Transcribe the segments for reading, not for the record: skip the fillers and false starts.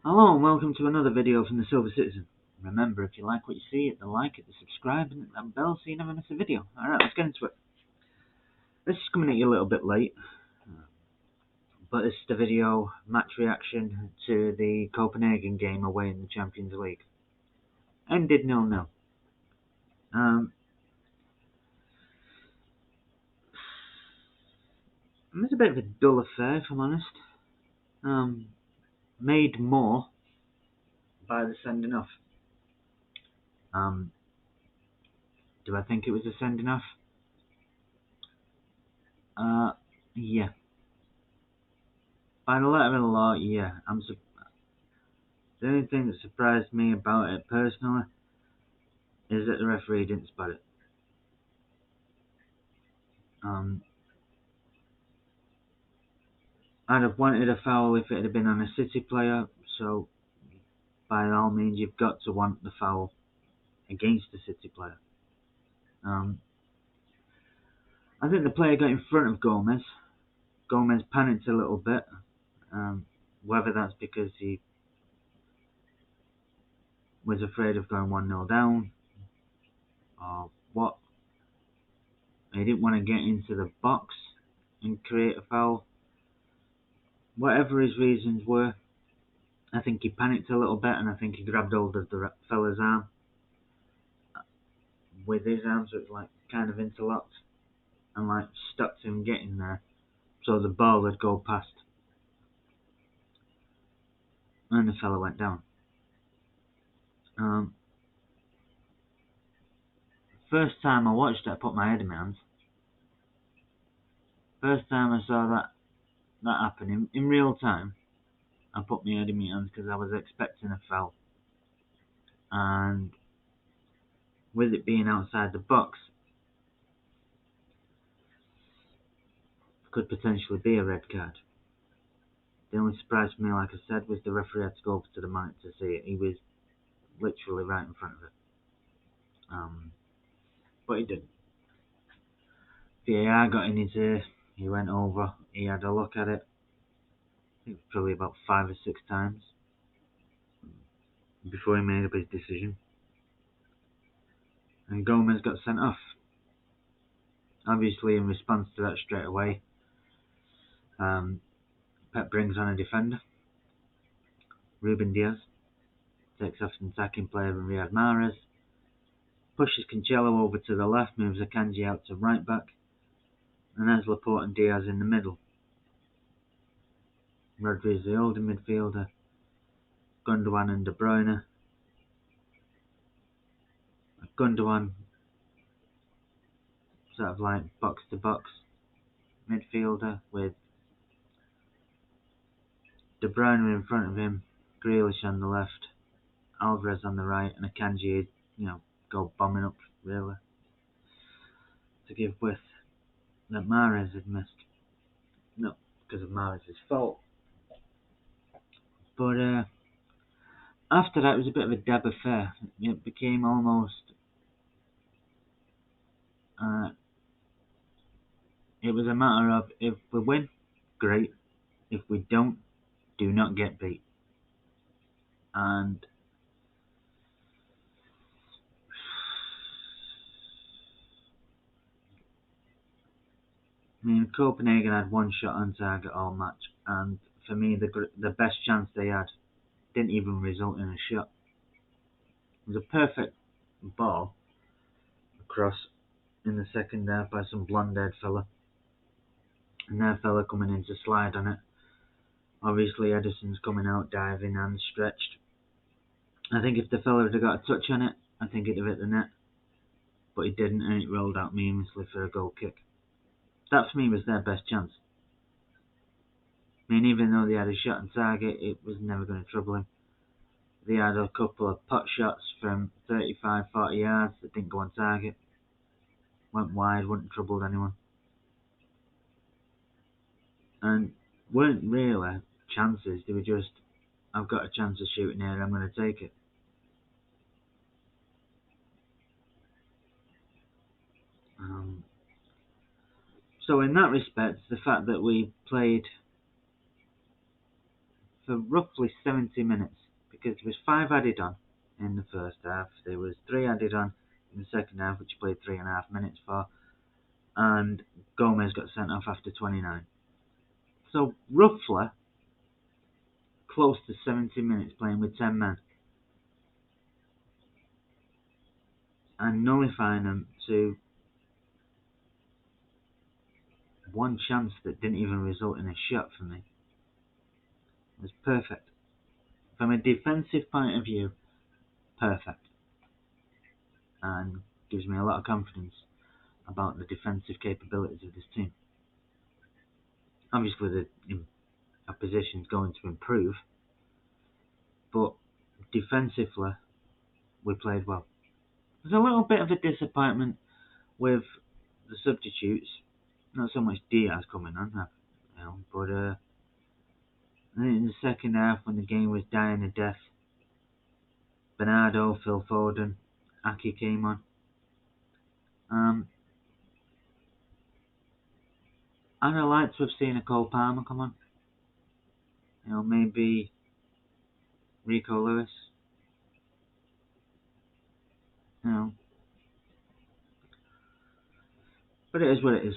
Hello and welcome to another video from the Silver Citizen. Remember, if you like what you see, hit the like, hit the subscribe, and hit that bell so you never miss a video. Alright, let's get into it. This is coming at you a little bit late, but this is the video match reaction to the Copenhagen game away in the Champions League. Ended 0-0. It was a bit of a dull affair, if I'm honest. Made more by the sending off. Do I think it was a sending off? Yeah. By the letter of the law, yeah. The only thing that surprised me about it personally is that the referee didn't spot it. I'd have wanted a foul if it had been on a City player, so by all means you've got to want the foul against the City player. I think the player got in front of Gomez. Gomez panicked a little bit, whether that's because he was afraid of going 1-0 down or what. He didn't want to get into the box and create a foul. Whatever his reasons were, I think he panicked a little bit and I think he grabbed hold of the fella's arm with his arm, so it's like kind of interlocked and like stopped him getting there, so the ball would go past and the fella went down. First time I watched it, I put my head in my hands. First time I saw that happen in real time, I put my head in my hands because I was expecting a foul, and with it being outside the box, could potentially be a red card. The only surprise for me, like I said, was the referee had to go over to the monitor to see it. He was literally right in front of it. But he didn't. VAR got in his ear, he went over, he had a look at it, I think probably about 5 or 6 times before he made up his decision. And Gomez got sent off. Obviously in response to that straight away, Pep brings on a defender. Ruben Diaz takes off an attacking player in Riyad Mahrez, pushes Cancelo over to the left, moves Akanji out to right back, and there's Laporte and Diaz in the middle. Rodri is the older midfielder, Gundogan and De Bruyne. Gundogan sort of like box to box midfielder with De Bruyne in front of him, Grealish on the left, Alvarez on the right, and Akanji, go bombing up really to give width that Mahrez had missed. Not because of Mahrez's fault, but after that it was a bit of a dab affair. It became almost it was a matter of, if we win, great. If we don't, do not get beat. And Copenhagen had one shot on target all match, and for me, the best chance they had didn't even result in a shot. It was a perfect ball across in the second half by some blonde-haired fella, and their fella coming in to slide on it. Obviously, Edison's coming out diving and stretched. I think if the fella had got a touch on it, I think it'd have hit the net, but he didn't, and it rolled out meaninglessly for a goal kick. That for me was their best chance. Even though they had a shot on target, it was never going to trouble him. They had a couple of pot shots from 35, 40 yards that didn't go on target. Went wide, wouldn't trouble anyone. And weren't really chances, they were just, I've got a chance of shooting here, I'm going to take it. So in that respect, the fact that we played for roughly 70 minutes because there was 5 added on in the first half. There was 3 added on in the second half, which he played 3.5 minutes for, and Gomez got sent off after 29. So roughly close to 70 minutes playing with 10 men and nullifying them to one chance that didn't even result in a shot for me. It was perfect. From a defensive point of view, perfect. And gives me a lot of confidence about the defensive capabilities of this team. Obviously, the opposition's going to improve, but defensively, we played well. There's a little bit of a disappointment with the substitutes. Not so much Diaz coming on, but in the second half, when the game was dying a death, Bernardo, Phil Foden, Aki came on. I'd have liked to have seen a Cole Palmer come on. Maybe Rico Lewis. But it is what it is.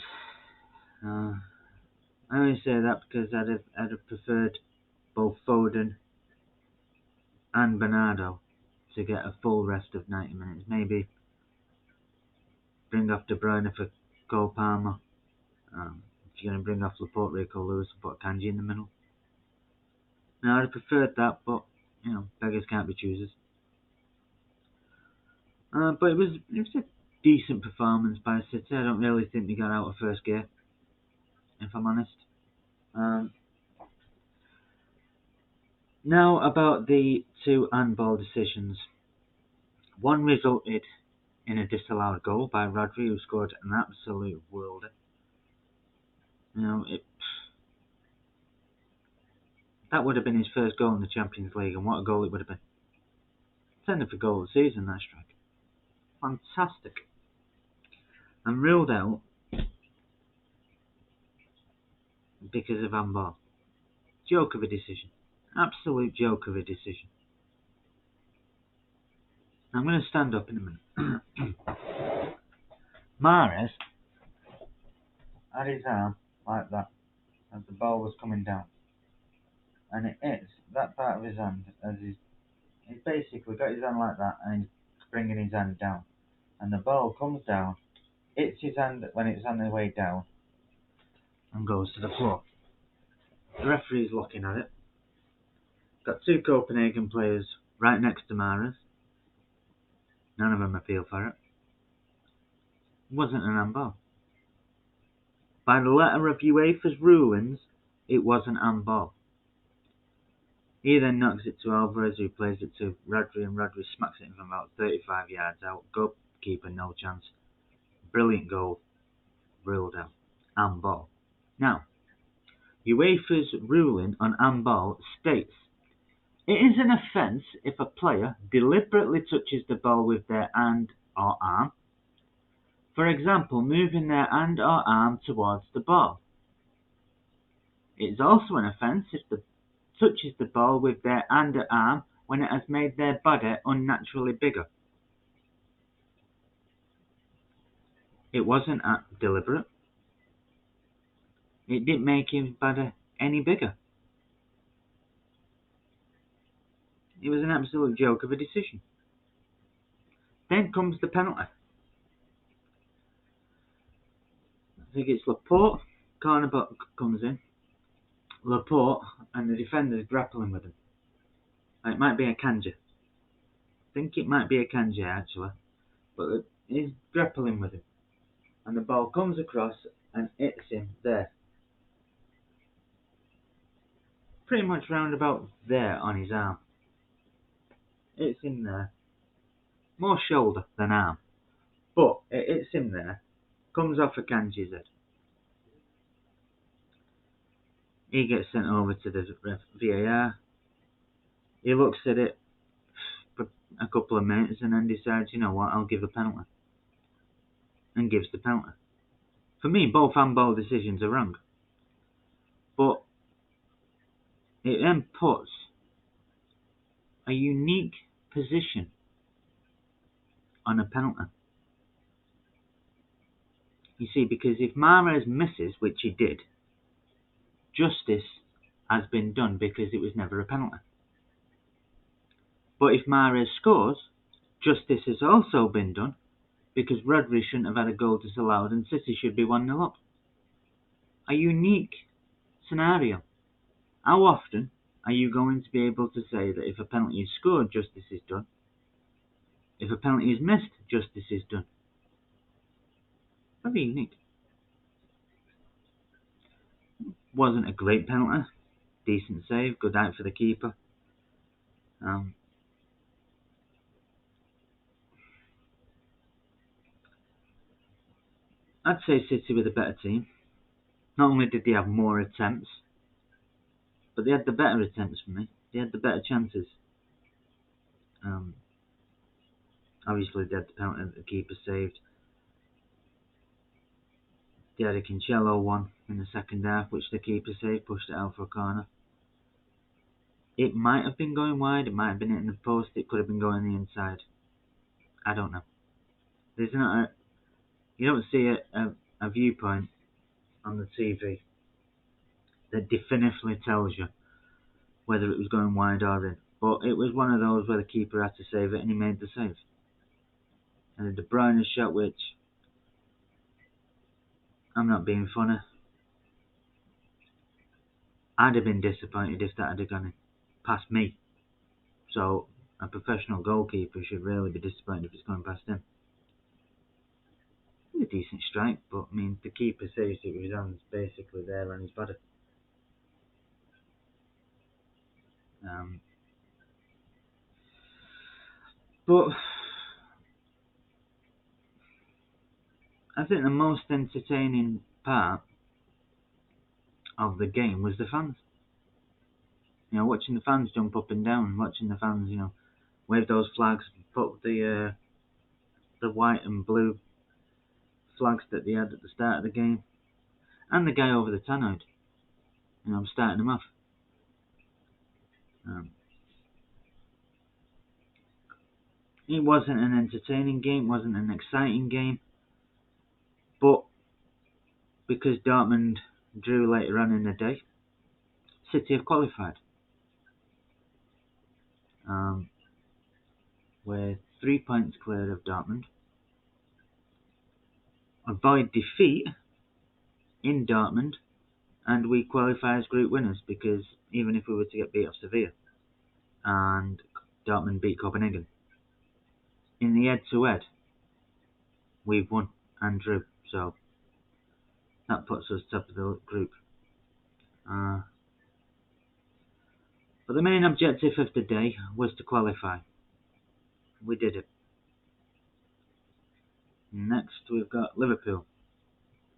I only say that because I'd have preferred both Foden and Bernardo to get a full rest of 90 minutes. Maybe bring off De Bruyne for Cole Palmer. If you're going to bring off Laporte, Rico Lewis, and put Kanji in the middle. Now, I'd have preferred that, but, beggars can't be choosers. But it was a decent performance by City. I don't really think they got out of first gear, if I'm honest. Now about the 2 handball decisions. One resulted in a disallowed goal by Rodri, who scored an absolute worlder. That would have been his first goal in the Champions League, and what a goal it would have been. 10th for goal of the season, that strike. Fantastic. And ruled out because of handball. Joke of a decision. Absolute joke of a decision. I'm going to stand up in a minute. Mahrez had his arm like that as the ball was coming down. And it hits that part of his hand as he's basically got his hand like that and he's bringing his hand down. And the ball comes down, hits his hand when it's on the way down, and goes to the floor. The referee's looking at it. Got 2 Copenhagen players right next to Mahrez. None of them appeal for it. It wasn't an handball. By the letter of UEFA's rulings, it wasn't handball. He then knocks it to Alvarez, who plays it to Rodri, and Rodri smacks it from about 35 yards out. Goalkeeper, no chance. Brilliant goal. Ruled out. Handball. Now, UEFA's ruling on handball states, it is an offence if a player deliberately touches the ball with their hand or arm. For example, moving their hand or arm towards the ball. It is also an offence if the touches the ball with their hand or arm when it has made their body unnaturally bigger. It wasn't deliberate. It didn't make his body any bigger. It was an absolute joke of a decision. Then comes the penalty. I think it's Laporte. Corner comes in. Laporte and the defender's grappling with him. It might be a Kanji. I think it might be a Kanji actually. But he's grappling with him. And the ball comes across and hits him there. Pretty much round about there on his arm. It's in there. More shoulder than arm. But it hits him there. Comes off a Kanji's head. He gets sent over to the VAR. He looks at it for a couple of minutes and then decides, you know what, I'll give a penalty. And gives the penalty. For me, both handball decisions are wrong. But it then puts a unique position on a penalty. You see, because if Mahrez misses, which he did, justice has been done because it was never a penalty. But if Mahrez scores, justice has also been done because Rodri shouldn't have had a goal disallowed and City should be 1-0 up. A unique scenario. How often are you going to be able to say that if a penalty is scored, justice is done? If a penalty is missed, justice is done. Very unique. Wasn't a great penalty. Decent save. Good out for the keeper. I'd say City were the better team. Not only did they have more attempts, but they had the better attempts for me. They had the better chances. Obviously, they had the penalty that the keeper saved. They had a Cancelo one in the second half, which the keeper saved, pushed it out for a corner. It might have been going wide, it might have been hitting the post, it could have been going the inside. I don't know. You don't see a viewpoint on the TV that definitively tells you whether it was going wide or in. But it was one of those where the keeper had to save it and he made the save. And the De Bruyne shot, which, I'm not being funny, I'd have been disappointed if that had gone in past me. So a professional goalkeeper should really be disappointed if it's going past him. It's a decent strike, but I mean the keeper saves it with his hands basically there on his body. But I think the most entertaining part of the game was the fans. Watching the fans jump up and down, watching the fans, wave those flags, put the white and blue flags that they had at the start of the game, and the guy over the tannoid, starting them off. It wasn't an entertaining game, wasn't an exciting game, but because Dortmund drew later on in the day, City have qualified. We're 3 points clear of Dortmund. Avoid defeat in Dortmund, and we qualify as group winners, because even if we were to get beat off Sevilla and Dortmund beat Copenhagen, in the head-to-head, we've won and drew, so that puts us top of the group. But the main objective of the day was to qualify. We did it. Next, we've got Liverpool.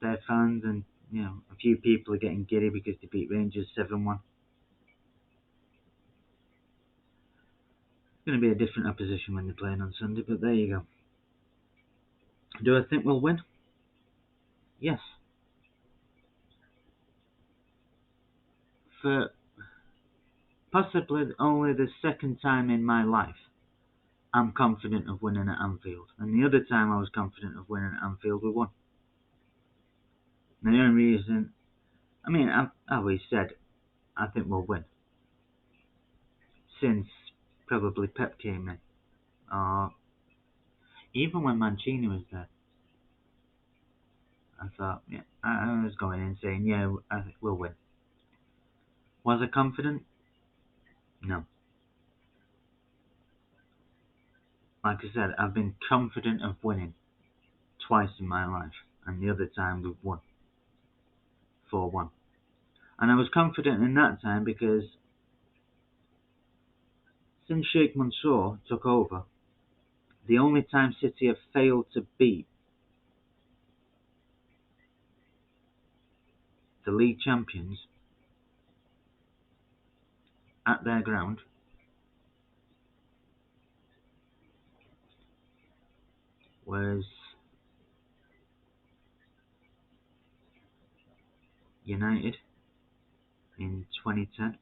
Their fans and a few people are getting giddy because they beat Rangers 7-1. It's going to be a different opposition when they're playing on Sunday, but there you go. Do I think we'll win? Yes. For possibly only the second time in my life, I'm confident of winning at Anfield. And the other time I was confident of winning at Anfield, we won. And the only reason, I've always said I think we'll win. Since probably Pep came in. Or even when Mancini was there. I thought, I was going in saying, I think we'll win. Was I confident? No. Like I said, I've been confident of winning twice in my life, and the other time we've won 4-1. And I was confident in that time because since Sheikh Mansour took over, the only time City have failed to beat the league champions at their ground was United in 2010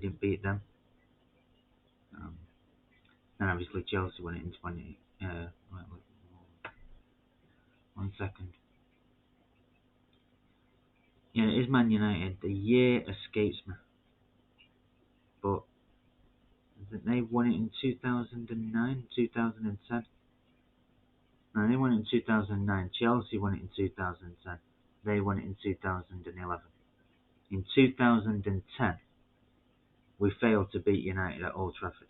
didn't beat them. And obviously Chelsea won it in 20. Wait, 1 second. Yeah, it is Man United. The year escapes me, but I think they won it in 2009, 2010. No, they won it in 2009. Chelsea won it in 2010. They won it in 2011. In 2010, we failed to beat United at Old Trafford.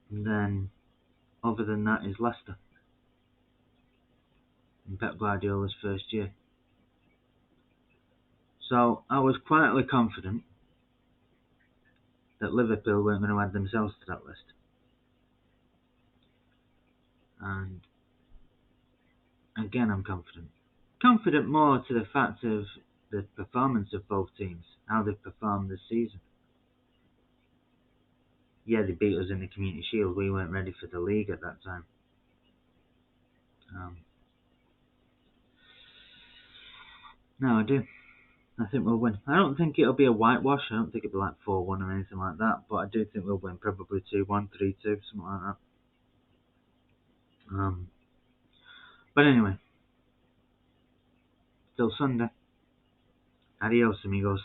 And then, other than that, is Leicester in Pep Guardiola's first year. So I was quietly confident that Liverpool weren't going to add themselves to that list. And again, I'm confident. Confident more to the fact of the performance of both teams, how they've performed this season. Yeah, they beat us in the Community Shield. We weren't ready for the league at that time. No, I do. I think we'll win. I don't think it'll be a whitewash. I don't think it'll be like 4-1 or anything like that. But I do think we'll win. Probably 2-1, 3-2, something like that. But anyway, till Sunday. Adios, amigos.